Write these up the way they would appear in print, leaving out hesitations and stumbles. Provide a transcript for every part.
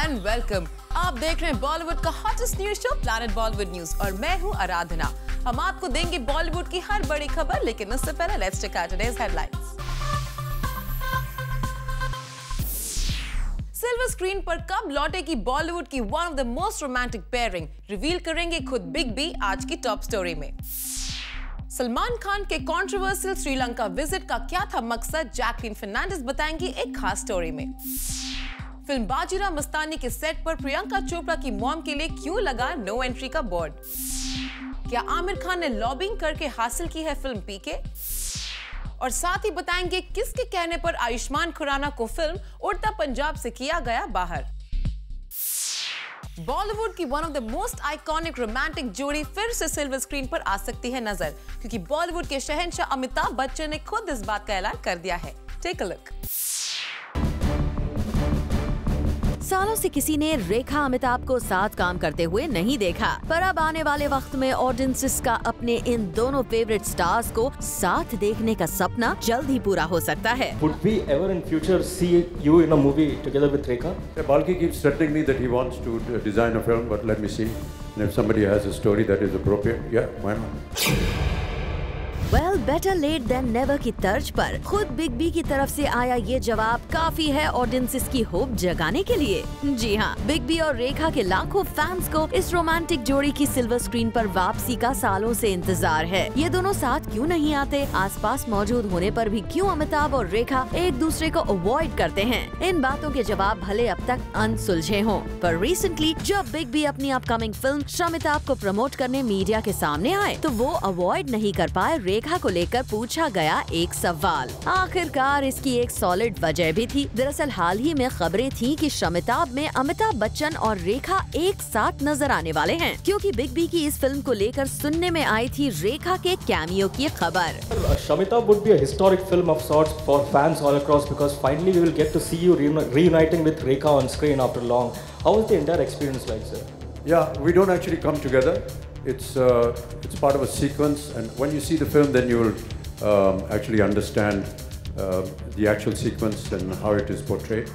And welcome. आप देख रहे हैं बॉलीवुड का hottest news show planet Bollywood news और मैं हूं आराधना। हम आपको देंगे बॉलीवुड की हर बड़ी खबर, लेकिन उससे पहले let's check out today's headlines. Silver screen पर कब लौटेगी बॉलीवुड की one of the most romantic pairing, reveal करेंगे खुद बिग बी आज की टॉप स्टोरी में। सलमान खान के कंट्रोवर्शियल श्रीलंका विजिट का क्या था मकसद, जैकलीन फर्नांडिस बताएंगी एक खास स्टोरी में। फिल्म बाजीराव मस्तानी के सेट पर प्रियंका चोपड़ा की मॉम के लिए क्यों लगा नो एंट्री का बोर्ड। क्या आमिर खान ने लॉबिंग करके हासिल की है फिल्म पीके, और साथ ही बताएंगे किसके कहने पर आयुष्मान खुराना को फिल्म उड़ता पंजाब से किया गया बाहर। बॉलीवुड की one of the most iconic romantic जोड़ी फिर से सिल्वर स्क्रीन पर आ सकती है नजर, क्योंकि बॉलीवुड के शहंशाह अमिताभ बच्चन ने खुद इस बात का ऐलान कर दिया है। Take a look. सालों से किसी ने रेखा अमिताभ को साथ काम करते हुए नहीं देखा, पर अब आने वाले वक्त में ऑडियंसेस का अपने इन दोनों फेवरेट स्टार्स को साथ देखने का सपना जल्द ही पूरा हो सकता है। Would we ever in future see you in a movie together with Rekha? Balki keeps threatening me that he wants to design a film, but let me see. And if somebody has a story that is appropriate, yeah, why not? Well better late than never की तर्ज पर खुद big B की तरफ से आया ये जवाब काफी है ऑडियंसेस की होप जगाने के लिए। जी हाँ, बिग बी और रेखा के लाखों फैंस को इस रोमांटिक जोड़ी की सिल्वर स्क्रीन पर वापसी का सालों से इंतजार है। ये दोनों साथ क्यों नहीं आते, आसपास मौजूद होने पर भी क्यों अमिताभ और रेखा एक दूसरे को अवॉइड करते हैं, इन बातों के जवाब भले अब तक अनसुलझे हों, पर रिसेंटली जब बिग बी अपनी अपकमिंग फिल्म शमिताभ को प्रमोट करने मीडिया के सामने आए तो वो अवॉइड नहीं कर पाए रेखा को लेकर पूछा गया एक सवाल। आखिरकार इसकी एक सॉलिड वजह भी थी। दरअसल हाल ही में खबरें थी कि शमिताभ में अमिताभ बच्चन और रेखा एक साथ नजर आने वाले हैं, क्योंकि बिग बी की इस फिल्म को लेकर सुनने में आई थी रेखा के कैमियो की खबर। Shamitabh would be a historic film of sorts for fans all across, because finally we will get to see you reuniting with Rekha on screen after long. How was the entire experience like, sir? Yeah, we don't actually come together. It's part of a sequence, and when you see the film, then you will actually understand the actual sequence and how it is portrayed.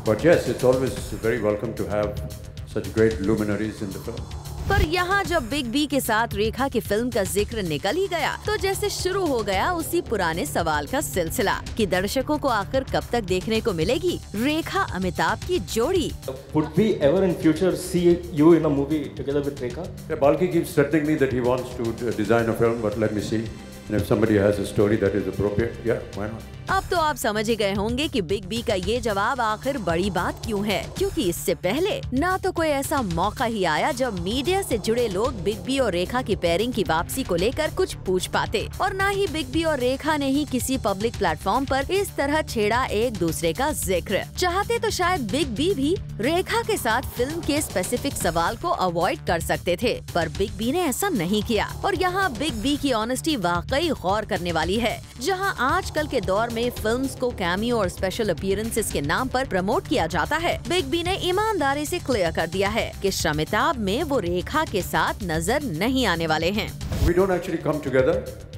But yes, it's always very welcome to have such great luminaries in the film. पर यहाँ जब big B के साथ रेखा की film का जिक्र निकल ही गया तो जैसे शुरू हो गया उसी पुराने सवाल का सिलसिला कि दर्शकों को आखिर कब तक देखने को मिलेगी रेखा अमिताभ की जोड़ी। Would we ever in future see you in a movie together with Rekha? Yeah, Balki keeps threatening me that he wants to design a film, but let me see. And if somebody has a story that is appropriate, yeah, why not? अब तो आप समझ ही गए होंगे कि big B का ये जवाब आखिर बड़ी बात क्यों है, क्योंकि इससे पहले ना तो कोई ऐसा मौका ही आया जब मीडिया से जुड़े लोग बिग बी और रेखा की पेयरिंग की वापसी को लेकर कुछ पूछ पाते, और ना ही बिग बी और रेखा ने ही किसी पब्लिक प्लेटफॉर्म पर इस तरह छेड़ा एक दूसरे का जिक्र। चाहते तो शायद बिग बी भी रेखा के साथ फिल्म के स्पेसिफिक सवाल को अवॉइड कर सकते थे, पर बिग बी ने ऐसा नहीं किया। और यहाँ बिग बी की ऑनेस्टी वाकई गौर करने वाली है। जहाँ आजकल के दौर में फिल्म्स को कैमियो और स्पेशल अपीयरेंसेस के नाम पर प्रमोट किया जाता है, बिग बी ने ईमानदारी से क्लियर कर दिया है कि शमिताभ में वो रेखा के साथ नजर नहीं आने वाले हैं। We don't actually come together.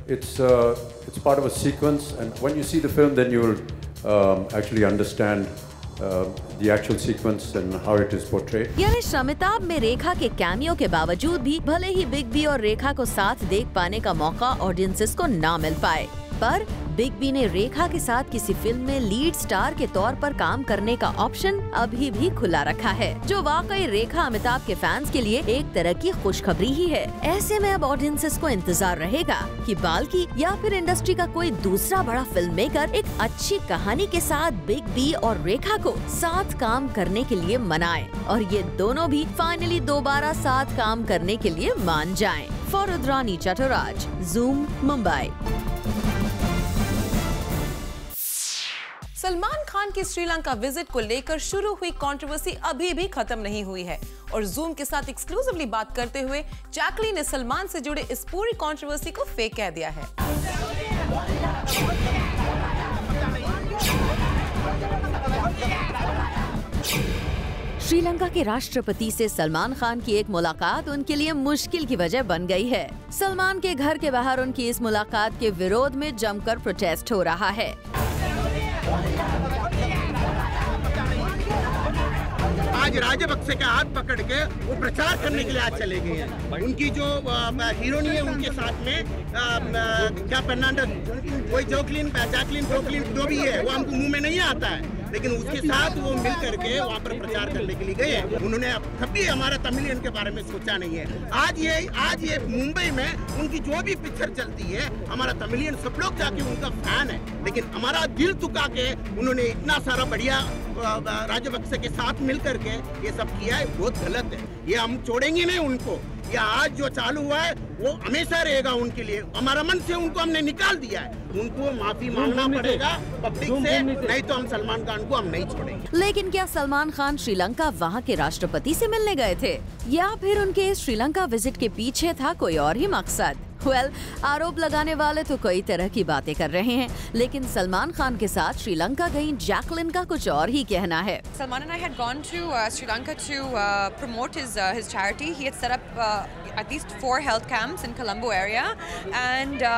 It's part of a sequence, and when you see the film, then you will actually understand the actual sequence and how it is portrayed. यानी शमिताभ में रेखा के कैमियो के बावजूद भी भले ही बिग बी और रेखा को साथ देख पाने का मौका ऑडियंसेस को ना मिल पाए, पर बिग बी ने रेखा के साथ किसी फिल्म में लीड स्टार के तौर पर काम करने का ऑप्शन अभी भी खुला रखा है, जो वाकई रेखा अमिताभ के फैंस के लिए एक तरह की खुशखबरी ही है। ऐसे में अब ऑडियंसेस को इंतजार रहेगा कि बाल्की या फिर इंडस्ट्री का कोई दूसरा बड़ा फिल्म मेकर एक अच्छी कहानी के साथ बिग बी और रेखा को साथ काम करने के लिए मनाए, और ये दोनों भी फाइनली दोबारा साथ काम करने के लिए मान जाएं। For Rudrani Chattoraj, Zoom, Mumbai. सलमान खान की श्रीलंका विजिट को लेकर शुरू हुई कंट्रोवर्सी अभी भी खत्म नहीं हुई है, और जूम के साथ एक्सक्लूसिवली बात करते हुए जैकलीन ने सलमान से जुड़े इस पूरी कंट्रोवर्सी को फेक कह दिया है। श्रीलंका के राष्ट्रपति से सलमान खान की एक मुलाकात उनके लिए मुश्किल की वजह बन गई है। सलमान के घर के बाहर उनकी इस मुलाकात के विरोध में जमकर प्रोटेस्ट हो रहा है। आज राजपक्षे का हाथ पकड़ के वो प्रचार करने के लिए आज चले गए हैं। उनकी जो हीरोनी है उनके साथ में क्या फर्नांडस वही जैकलिन जो भी है वो हमको मुंह में नहीं आता है, लेकिन उसके साथ वो मिल करके वहाँ पर प्रचार करने के लिए गए हैं। उन्होंने कभी हमारा तमिलियन के बारे में सोचा नहीं है। आज ये मुंबई में उनकी जो भी पिक्चर चलती है हमारा तमिलियन सब लोग जाके उनका फैन है, लेकिन हमारा दिल दुखा के उन्होंने इतना सारा बढ़िया राजपक्षे के साथ मिल करके ये सब किया है, बहुत गलत है। ये हम छोड़ेंगे नहीं उनको। ये आज जो चालू हुआ है वो हमेशा रहेगा उनके लिए। हमारा मन से उनको हमने निकाल दिया है, उनको माफी मांगना पड़ेगा पब्लिक से, नहीं तो हम सलमान खान को हम नहीं छोड़ेंगे। लेकिन क्या सलमान खान श्रीलंका वहाँ के राष्ट्रपति से मिलने गए थे या फिर उनके श्रीलंका विजिट के पीछे था कोई और ही मकसद? आरोप लगाने वाले तो कई तरह की बातें कर रहे हैं, लेकिन सलमान खान के साथ श्रीलंका गई जैकलिन का कुछ और ही कहना है। Salman and I had gone to Sri Lanka to promote his charity. He had set up at least 4 health camps in Colombo area, and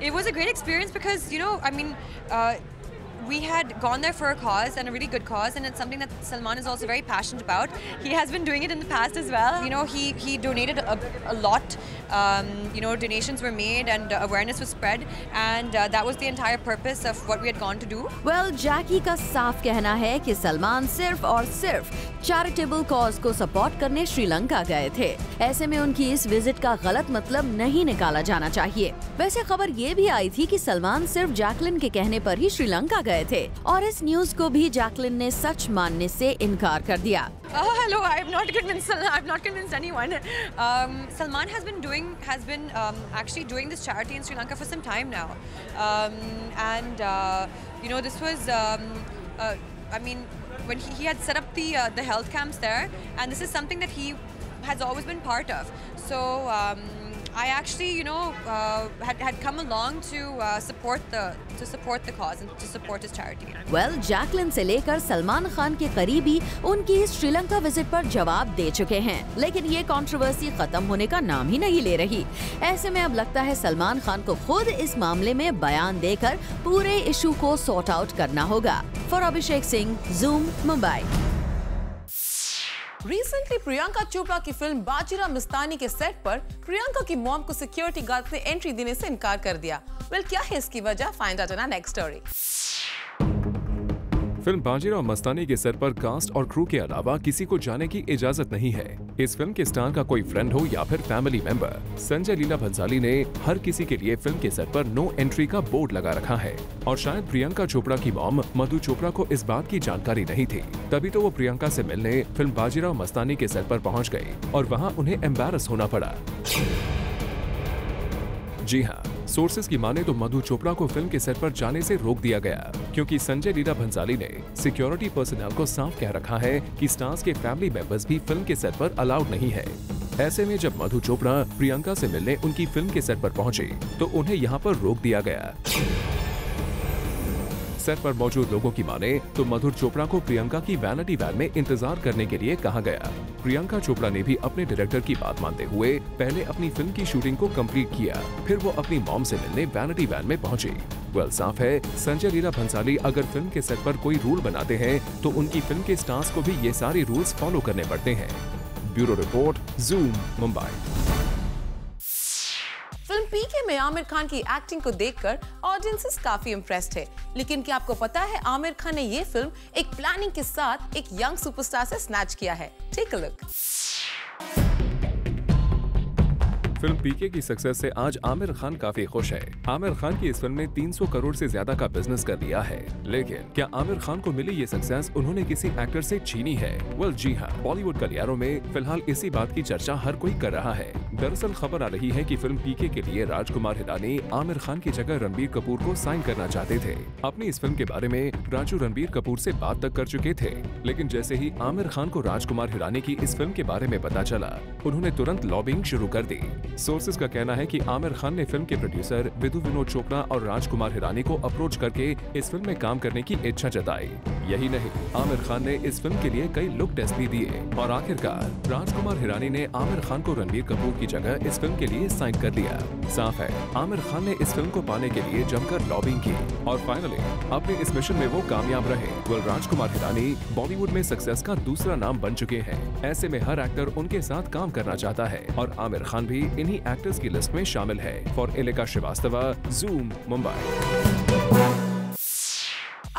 it was a great experience because we had gone there for a cause and a really good cause, and it's something that Salman is also very passionate about. He has been doing it in the past as well. He donated a lot. Donations were made and awareness was spread, and that was the entire purpose of what we had gone to do. जैकी का साफ कहना है कि सलमान सिर्फ और सिर्फ charitable cause को support करने श्रीलंका गए थे। ऐसे में उनकी इस विजिट का गलत मतलब नहीं निकाला जाना चाहिए। वैसे खबर ये भी आई थी कि सलमान सिर्फ जैकलिन के कहने पर ही श्रीलंका गए थे और इस न्यूज को भी जैकलिन ने सच मानने से इनकार कर दिया। Hello, I have not convinced anyone. Salman has been actually doing this charity in Sri Lanka for some time now, this was when he had set up the health camps there, and this is something that he has always been part of. So I actually had come along to support the cause and to support his charity. Jacqueline से लेकर सलमान खान के करीबी उनकी इस Sri Lanka visit पर जवाब दे चुके हैं, लेकिन ये कंट्रोवर्सी खत्म होने का नाम ही नहीं ले रही। ऐसे में अब लगता है सलमान खान को खुद इस मामले में बयान देकर पूरे इशू को सॉर्ट आउट करना होगा। For Abhishek Singh, zoom, Mumbai. Recently Priyanka Chopra की फिल्म बाजीराव मस्तानी के सेट पर प्रियंका की मॉम को सिक्योरिटी गार्ड ने एंट्री देने से इनकार कर दिया। क्या है इसकी वजह? Find out in our next story. Film Bajirao Mastani के सेट पर कास्ट और क्रू के अलावा किसी को जाने की इजाजत नहीं है। इस फिल्म के स्टार का कोई फ्रेंड हो या फिर फैमिली मेंबर, संजय लीला भंसाली ने हर किसी के लिए फिल्म के सेट पर नो एंट्री का बोर्ड लगा रखा है। और शायद प्रियंका चोपड़ा की मॉम मधु चोपड़ा को इस बात की जानकारी नहीं थी, तभी तो वो प्रियंका से मिलने फिल्म बाजीराव मस्तानी के सेट पर पहुँच गयी और वहाँ उन्हें एम्बैरस होना पड़ा। जी हाँ, सोर्सेज की माने तो मधु चोपड़ा को फिल्म के सेट पर जाने से रोक दिया गया क्योंकि संजय लीला भंसाली ने सिक्योरिटी पर्सनल को साफ कह रखा है कि स्टार्स के फैमिली मेंबर्स भी फिल्म के सेट पर अलाउड नहीं है। ऐसे में जब मधु चोपड़ा प्रियंका से मिलने उनकी फिल्म के सेट पर पहुंचे तो उन्हें यहाँ पर रोक दिया गया। सेट पर मौजूद लोगों की माने तो मधुर चोपड़ा को प्रियंका की वैनिटी वैन में इंतजार करने के लिए कहा गया। प्रियंका चोपड़ा ने भी अपने डायरेक्टर की बात मानते हुए पहले अपनी फिल्म की शूटिंग को कंप्लीट किया, फिर वो अपनी मॉम से मिलने वैनिटी वैन में पहुंचे। साफ है, संजय लीला भंसाली अगर फिल्म के सेट पर कोई रूल बनाते हैं तो उनकी फिल्म के स्टार्स को भी ये सारे रूल्स फॉलो करने पड़ते हैं। Bureau report, Zoom, Mumbai. Film PK में आमिर खान की एक्टिंग को देखकर ऑडियंसेस काफी इम्प्रेस्ड है, लेकिन क्या आपको पता है आमिर खान ने ये फिल्म एक प्लानिंग के साथ एक यंग सुपरस्टार से स्नैच किया है? Take a look. Film PK की सक्सेस से आज आमिर खान काफी खुश है। आमिर खान की इस फिल्म ने 300 करोड़ से ज्यादा का बिजनेस कर लिया है, लेकिन क्या आमिर खान को मिली ये सक्सेस उन्होंने किसी एक्टर से छीनी है? जी हाँ, बॉलीवुड गलियारों में फिलहाल इसी बात की चर्चा हर कोई कर रहा है। दरअसल खबर आ रही है कि फिल्म पीके के लिए राजकुमार हिरानी आमिर खान की जगह रणबीर कपूर को साइन करना चाहते थे। अपनी इस फिल्म के बारे में राजू रणबीर कपूर से बात तक कर चुके थे, लेकिन जैसे ही आमिर खान को राजकुमार हिरानी की इस फिल्म के बारे में पता चला, उन्होंने तुरंत लॉबिंग शुरू कर दी। सोर्सेज का कहना है कि आमिर खान ने फिल्म के प्रोड्यूसर विधु विनोद चोपड़ा और राजकुमार हिरानी को अप्रोच करके इस फिल्म में काम करने की इच्छा जताई। यही नहीं, आमिर खान ने इस फिल्म के लिए कई लुक टेस्ट भी दिए और आखिरकार राजकुमार हिरानी ने आमिर खान को रणबीर कपूर की जगह इस फिल्म के लिए साइन कर लिया। साफ है आमिर खान ने इस फिल्म को पाने के लिए जमकर लॉबिंग की और फाइनली अपने इस मिशन में वो कामयाब रहे। वेल, राजकुमार हिरानी बॉलीवुड में सक्सेस का दूसरा नाम बन चुके हैं। ऐसे में हर एक्टर उनके साथ काम करना चाहता है और आमिर खान भी इन्हीं एक्टर्स की लिस्ट में शामिल है। For Aleka Srivastava, Zoom, Mumbai.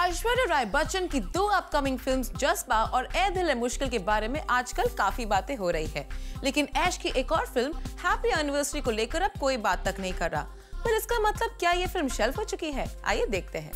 ऐश्वर्या राय बच्चन की 2 अपकमिंग फिल्म्स जज्बा और ए दिल है मुश्किल के बारे में आजकल काफी बातें हो रही है, लेकिन ऐश की एक और फिल्म हैप्पी एनिवर्सरी को लेकर अब कोई बात तक नहीं कर रहा। पर इसका मतलब क्या ये फिल्म शेल्फ हो चुकी है? आइए देखते हैं।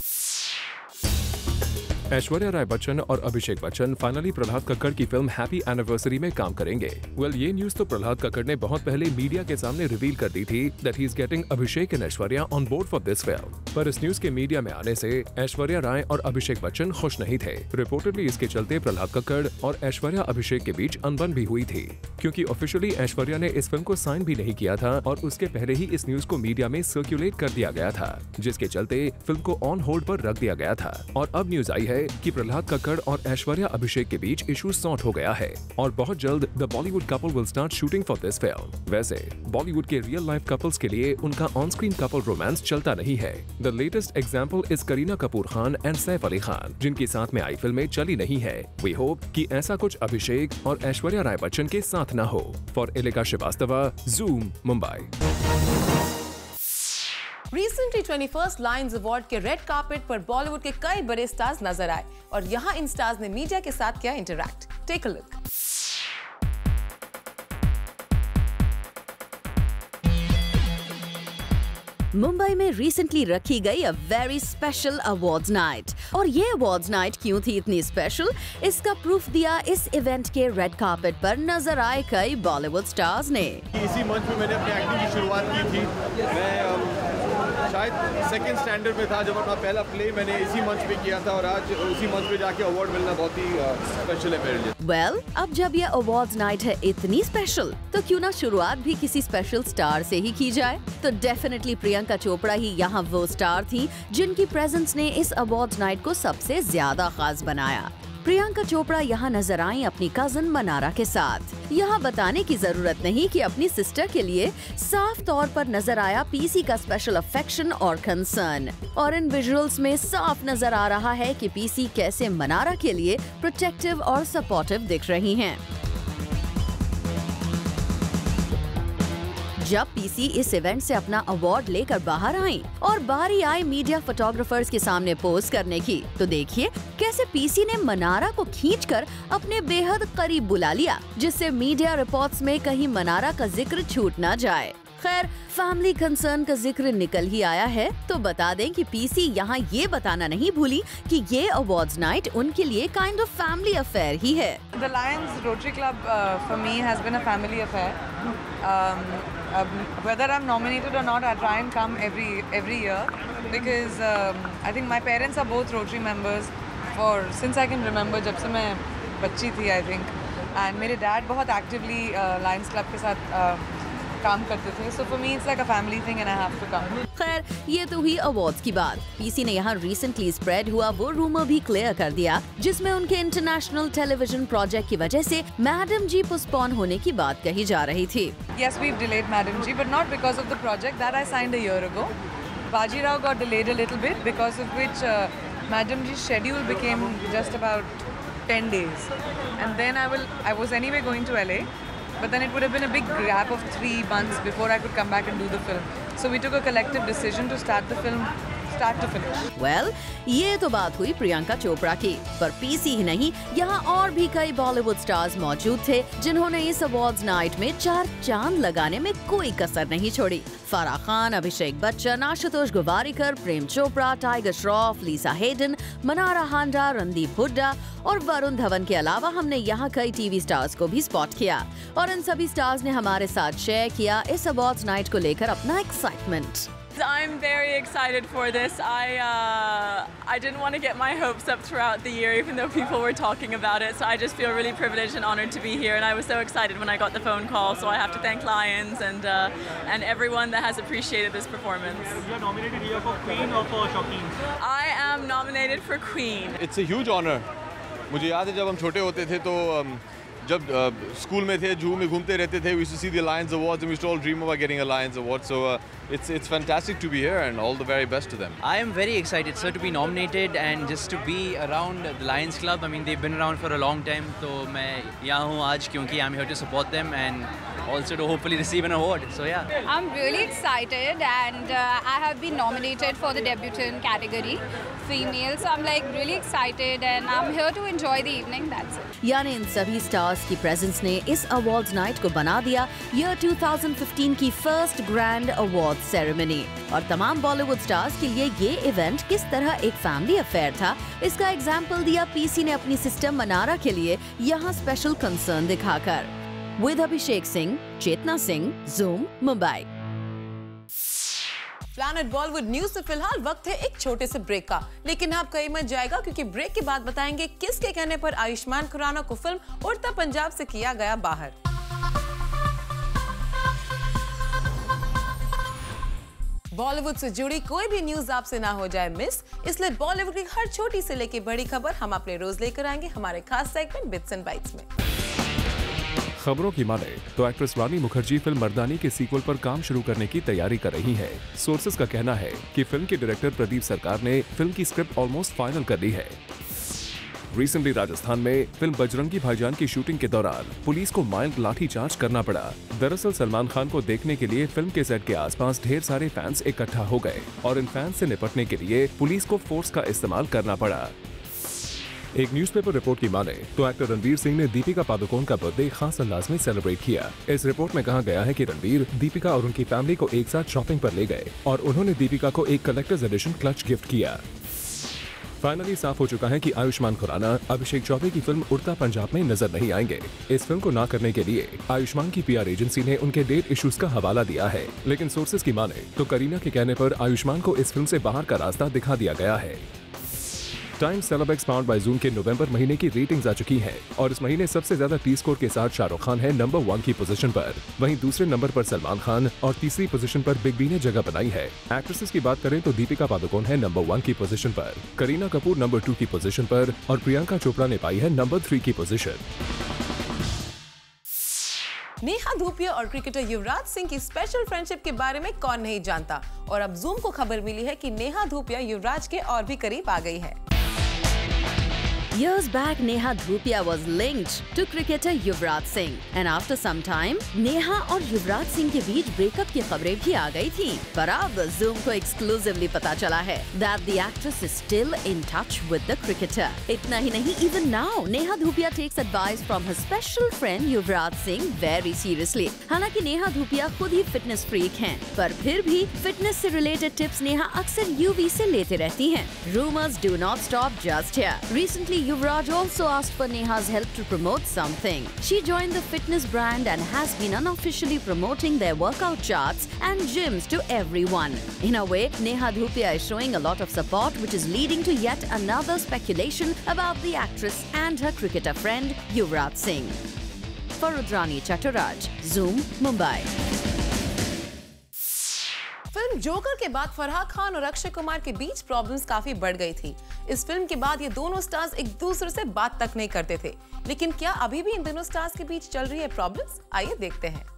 ऐश्वर्या राय बच्चन और अभिषेक बच्चन फाइनली प्रहलाद कक्कड़ की फिल्म हैप्पी एनिवर्सरी में काम करेंगे। वेल, ये न्यूज तो प्रहलाद कक्कड़ ने बहुत पहले मीडिया के सामने रिवील कर दी थी that he is getting Abhishek and Aishwarya on board for this film. पर इस न्यूज के मीडिया में आने से ऐश्वर्या राय और अभिषेक बच्चन खुश नहीं थे। रिपोर्टेडली इसके चलते प्रहलाद कक्कड़ और ऐश्वर्या अभिषेक के बीच अनबन भी हुई थी, क्योंकि ऑफिशियली ऐश्वर्या ने इस फिल्म को साइन भी नहीं किया था और उसके पहले ही इस न्यूज को मीडिया में सर्कुलेट कर दिया गया था, जिसके चलते फिल्म को ऑन होल्ड पर रख दिया गया था। और अब न्यूज आई है कि प्रहलाद कक्कड़ और ऐश्वर्या अभिषेक के बीच इशू सॉर्ट हो गया है और बहुत जल्द the Bollywood couple will start shooting for this film. वैसे बॉलीवुड के रियल लाइफ कपल्स के लिए उनका ऑन स्क्रीन कपल रोमांस चलता नहीं है। The latest example is Kareena Kapoor Khan and Saif Ali Khan, जिनकी साथ में आई फिल्में चली नहीं है। वी होप कि ऐसा कुछ अभिषेक और ऐश्वर्या राय बच्चन के साथ न हो। For Aleka Srivastava, Zoom, Mumbai. Recently 21st Lions award के रेड कार्पेट पर बॉलीवुड के कई बड़े स्टार्स नजर आए और यहाँ इन स्टार्स ने मीडिया के साथ किया interact. Take a look. Mumbai में रिसेंटली रखी गई a very special awards night. और ये अवार्ड्स नाइट क्यों थी इतनी स्पेशल, इसका प्रूफ दिया इस इवेंट के रेड कार्पेट पर नजर आए कई बॉलीवुड स्टार्स ने। इसी मंच पे मैंने अपनी एक्टिंग की शुरुआत की थी। मैं शायद सेकंड स्टैंडर्ड में था जब अपना पहला प्ले मैंने इसी मंच पे किया था और आज उसी मंच पे जाके अवार्ड मिलना बहुत ही स्पेशल है मेरे लिए। वेल, अब जब ये अवार्ड्स नाइट है इतनी स्पेशल, तो क्यों ना शुरुआत भी किसी स्पेशल स्टार से ही की जाए। तो डेफिनेटली प्रियंका चोपड़ा ही यहाँ वो स्टार थी जिनकी प्रेजेंस ने इस अवार्ड्स नाइट को सबसे ज्यादा खास बनाया। प्रियंका चोपड़ा यहाँ नजर आई अपनी कजन मनारा के साथ। यहाँ बताने की जरूरत नहीं कि अपनी सिस्टर के लिए साफ तौर पर नजर आया पीसी का स्पेशल अफेक्शन और कंसर्न। और इन विजुअल्स में साफ नजर आ रहा है कि पीसी कैसे मनारा के लिए प्रोटेक्टिव और सपोर्टिव दिख रही हैं। जब पीसी इस इवेंट से अपना अवार्ड लेकर बाहर आई और बारी आई मीडिया फोटोग्राफर्स के सामने पोज करने की, तो देखिए कैसे पीसी ने मनारा को खींचकर अपने बेहद करीब बुला लिया, जिससे मीडिया रिपोर्ट्स में कहीं मनारा का जिक्र छूट न जाए। खैर, फैमिली कंसर्न का जिक्र निकल ही आया है, तो बता दें कि पीसी यहाँ ये बताना नहीं भूली कि ये अवार्ड्स नाइट उनके लिए काइंड ऑफ फैमिली अफेयर ही है। The Lions Rotary Club for me has been a family affair. Whether I'm nominated or not, I try and come every year because I think my parents are both Rotary members since I can remember, जब से मैं बच्ची थी I think, and मेरे dad बहुत actively Lions Club के साथ काम करते थे, so for me it's like a family thing and I have to come. खैर, ये तो हुई अवार्ड्स की बात। पीसी ने यहाँ रिसेंटली स्प्रेड हुआ वो रूमर भी क्लियर कर दिया जिसमें उनके इंटरनेशनल टेलीविजन प्रोजेक्ट की वजह से मैडम जी पोस्टपोन होने की बात कही जा रही थी। Yes, we've delayed Madam Ji, but not because of the project that I signed a year ago. Bajirao got delayed a little bit, because of which Madam Ji's schedule became just about 10 days, and then I was anyway going to LA. But then it would have been a big gap of 3 months before I could come back and do the film. So we took a collective decision to start the film start to finish. Well, ये तो बात हुई प्रियंका चोपड़ा की, पर PC ही नहीं, यहाँ और भी कई बॉलीवुड स्टार्स मौजूद थे जिन्होंने इस अवार्ड्स नाइट में 4 चांद लगाने में कोई कसर नहीं छोड़ी। फराह खान, अभिषेक बच्चन, आशुतोष गोवारिकर, प्रेम चोपड़ा, टाइगर श्रॉफ, लीसा हेडन, मनारा हांडा, रणदीप हुड्डा और वरुण धवन के अलावा हमने यहाँ कई टीवी स्टार्स को भी स्पॉट किया और इन सभी स्टार्स ने हमारे साथ शेयर किया इस अवार्ड्स नाइट को लेकर अपना excitement. I'm very excited for this. I didn't want to get my hopes up throughout the year, even though people were talking about it. So I just feel really privileged and honored to be here, and I was so excited when I got the phone call. So I have to thank Lions and everyone that has appreciated this performance. You're nominated here for Queen or for Shaukin? I am nominated for Queen. It's a huge honor. मुझे याद है जब हम छोटे होते थे तो जब स्कूल में थे, जू में घूमते रहते थे, we used to see the Lions Awards and we used to all dream about getting a Lions Award. So it's fantastic to be here and all the very best to them. I am very excited, sir, to be nominated and just to be around the Lions Club. I mean, they've been around for a long time. तो मैं यहाँ हूँ आज क्योंकि I'm here to support them and also to hopefully receive an award. So yeah. I'm really excited and I have been nominated for the debutant category, female. So I'm like really excited and I'm here to enjoy the evening. That's it. यानी इन सभी stars की presence ने इस awards night को बना दिया year 2015 की first grand award ceremony. और तमाम बॉलीवुड स्टार्स के लिए ये इवेंट किस तरह एक फैमिली अफेयर था, इसका एग्जाम्पल दिया पीसी ने अपनी सिस्टम मनारा के लिए यहाँ स्पेशल कंसर्न दिखाकर। With Abhishek Singh, Chetna Singh, Zoom, Mumbai. Planet Bollywood news से फिलहाल वक्त है एक छोटे से ब्रेक का, लेकिन आप कहीं मत जाएगा क्योंकि ब्रेक के बाद बताएंगे किसके कहने पर आयुष्मान खुराना को फिल्म उड़ता पंजाब से किया गया बाहर। बॉलीवुड से जुड़ी कोई भी न्यूज आपसे ना हो जाए मिस, इसलिए बॉलीवुड की हर छोटी से लेके बड़ी खबर हम आप रोज लेकर आएंगे हमारे खास सेगमेंट बिट्स एंड बाइट्स में। खबरों की माने तो एक्ट्रेस रानी मुखर्जी फिल्म मर्दानी के सीक्वल पर काम शुरू करने की तैयारी कर रही है। सोर्सेज का कहना है कि फिल्म के डायरेक्टर प्रदीप सरकार ने फिल्म की स्क्रिप्ट ऑलमोस्ट फाइनल कर ली है। रिसेंटली राजस्थान में फिल्म बजरंगी भाईजान की शूटिंग के दौरान पुलिस को माइल्ड लाठीचार्ज करना पड़ा। दरअसल सलमान खान को देखने के लिए फिल्म के सेट के आसपास ढेर सारे फैंस इकट्ठा हो गए और इन फैंस से निपटने के लिए पुलिस को फोर्स का इस्तेमाल करना पड़ा। एक न्यूज़पेपर रिपोर्ट की माने तो एक्टर रणवीर सिंह ने दीपिका पादुकोण का बर्थडे खास अंदाज में सेलिब्रेट किया। इस रिपोर्ट में कहा गया है कि रणवीर दीपिका और उनकी फैमिली को एक साथ शॉपिंग पर ले गए और उन्होंने दीपिका को एक कलेक्टर्स एडिशन क्लच गिफ्ट किया। फाइनली साफ हो चुका है कि आयुष्मान खुराना अभिषेक चौबे की फिल्म उड़ता पंजाब में नजर नहीं आएंगे। इस फिल्म को ना करने के लिए आयुष्मान की PR एजेंसी ने उनके डेट इश्यूज का हवाला दिया है, लेकिन सोर्सेज की माने तो करीना के कहने पर आयुष्मान को इस फिल्म से बाहर का रास्ता दिखा दिया गया है। Times celebs powered by zoom के नवंबर महीने की रेटिंग्स आ चुकी हैं और इस महीने सबसे ज्यादा T स्कोर के साथ शाहरुख खान है नंबर 1 की पोजीशन पर। वहीं दूसरे नंबर पर सलमान खान और तीसरी पोजीशन पर बिग बी ने जगह बनाई है। एक्ट्रेसेस की बात करें तो दीपिका पादुकोण है नंबर 1 की पोजीशन पर, करीना कपूर नंबर 2 की पोजीशन पर और प्रियंका चोपड़ा ने पाई है नंबर 3 की पोजीशन। नेहा धूपिया और क्रिकेटर युवराज सिंह की स्पेशल फ्रेंडशिप के बारे में कौन नहीं जानता, और अब ज़ूम को खबर मिली है कि नेहा धूपिया युवराज के और भी करीब आ गई है। Years back, Neha Dhupia was linked to cricketer Yuvraj Singh, and after some time, Neha और युवराज सिंह के बीच ब्रेकअप की खबरें भी आ गई थी। पर अब Zoom को exclusively पता चला है that the actress is still in touch with the cricketer. इतना ही नहीं, even now, Neha Dhupia takes advice from her special friend Yuvraj Singh very seriously. हालांकि नेहा धूपिया खुद ही फिटनेस फ्रीक हैं, पर फिर भी फिटनेस से रिलेटेड टिप्स नेहा अक्सर यूवी से लेते रहती हैं। Rumors do not stop just here. Recently, Yuvraj also asked for Neha's help to promote something. She joined the fitness brand and has been unofficially promoting their workout charts and gyms to everyone. In a way, Neha Dhupia is showing a lot of support, which is leading to yet another speculation about the actress and her cricketer friend Yuvraj Singh. For Rudrani Chattaraj, Zoom, Mumbai. Film joker के बाद फराह खान और अक्षय कुमार के बीच problems काफी बढ़ गई थी। इस film के बाद ये दोनों स्टार्स एक दूसरे से बात तक नहीं करते थे, लेकिन क्या अभी भी इन दोनों स्टार्स के बीच चल रही है प्रॉब्लम्स? आइए देखते हैं।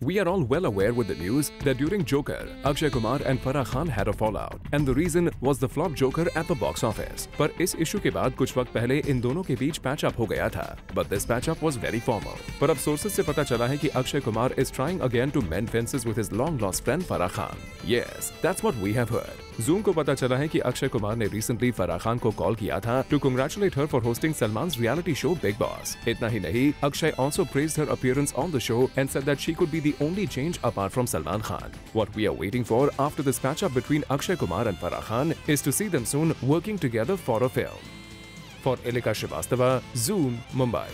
We are all well aware with the news that during Joker, Akshay Kumar and Farah Khan had a fallout, and the reason was the flop Joker at the box office. पर इस issue के बाद कुछ वक्त पहले इन दोनों के बीच patch up हो गया था, but this patch up was very formal. पर अब सोर्सेज से पता चला है कि Akshay Kumar is trying again to mend fences with his long lost friend Farah Khan. Yes, that's what we have heard. Zoom को पता चला है कि अक्षय कुमार ने recently फराह खान को कॉल किया था to congratulate her for hosting Salman's reality show Big Boss. इतना ही नहीं, Akshay also praised her appearance on the show and said that she could be the only change apart from Salman Khan. What we are waiting for after this patch-up between Akshay Kumar and Farah Khan is to see them soon working together for a film. For Elika Shrivastava, Zoom, Mumbai.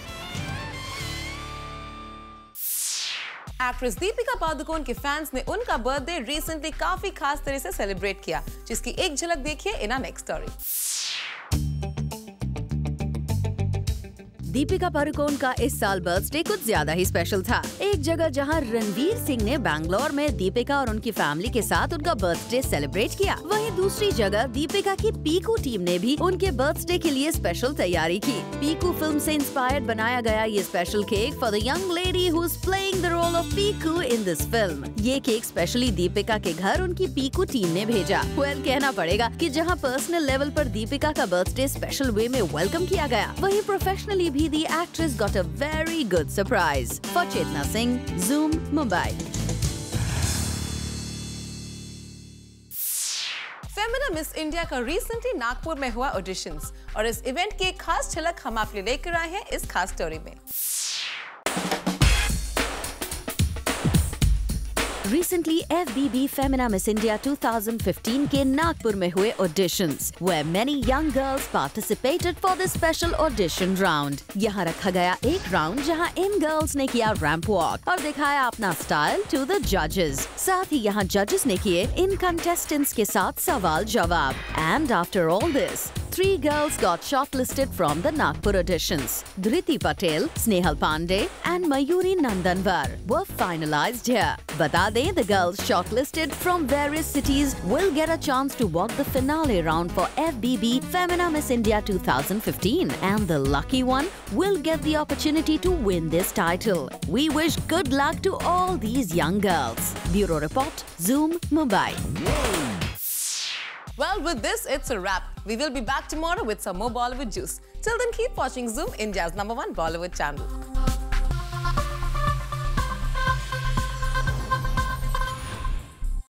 Actress Deepika Padukone के fans ने उनका birthday recently काफी खास तरह से celebrate किया, जिसकी एक झलक देखिए in our next story. Deepika Padukone का इस साल बर्थडे कुछ ज्यादा ही स्पेशल था। एक जगह जहां रणवीर सिंह ने बैंगलोर में दीपिका और उनकी फैमिली के साथ उनका बर्थडे सेलिब्रेट किया, वहीं दूसरी जगह दीपिका की पीकू टीम ने भी उनके बर्थडे के लिए स्पेशल तैयारी की। पीकू फिल्म से इंस्पायर्ड बनाया गया ये special cake for the young lady who is playing the role of Piku in this film. ये केक स्पेशली दीपिका के घर उनकी पीकू टीम ने भेजा। कहना पड़ेगा कि जहां पर्सनल लेवल पर दीपिका का बर्थडे स्पेशल वे में वेलकम किया गया, वहीं प्रोफेशनली भी the actress got a very good surprise. For Chetna Singh, Zoom, Mumbai. Femina Miss India का रिसेंटली नागपुर में हुआ ऑडिशंस और इस इवेंट की एक खास झलक हम आपके लिए लेकर आए हैं इस खास स्टोरी में। Recently, FBB Femina Miss India 2015 के नागपुर में हुए auditions, where many young girls participated for this special audition round. यहाँ रखा गया एक राउंड जहाँ इन गर्ल्स ने किया रैंप वॉक और दिखाया अपना स्टाइल टू द जजेस। साथ ही यहाँ जजेस ने किए इन कंटेस्टेंट्स के साथ सवाल जवाब। And after all this, 3 girls got shortlisted from the Nagpur auditions. Dhriti Patel, Snehal Pandey and Mayuri Nandanvar were finalized here. बता दें, the girls shortlisted from various cities will get a chance to walk the finale round for FBB Femina Miss India 2015, and the lucky one will get the opportunity to win this title. We wish good luck to all these young girls. Bureau Report, Zoom, Mumbai. Well, with this, it's a wrap. We will be back tomorrow with some more Bollywood juice. Till then, keep watching Zoom, India's #1 Bollywood channel.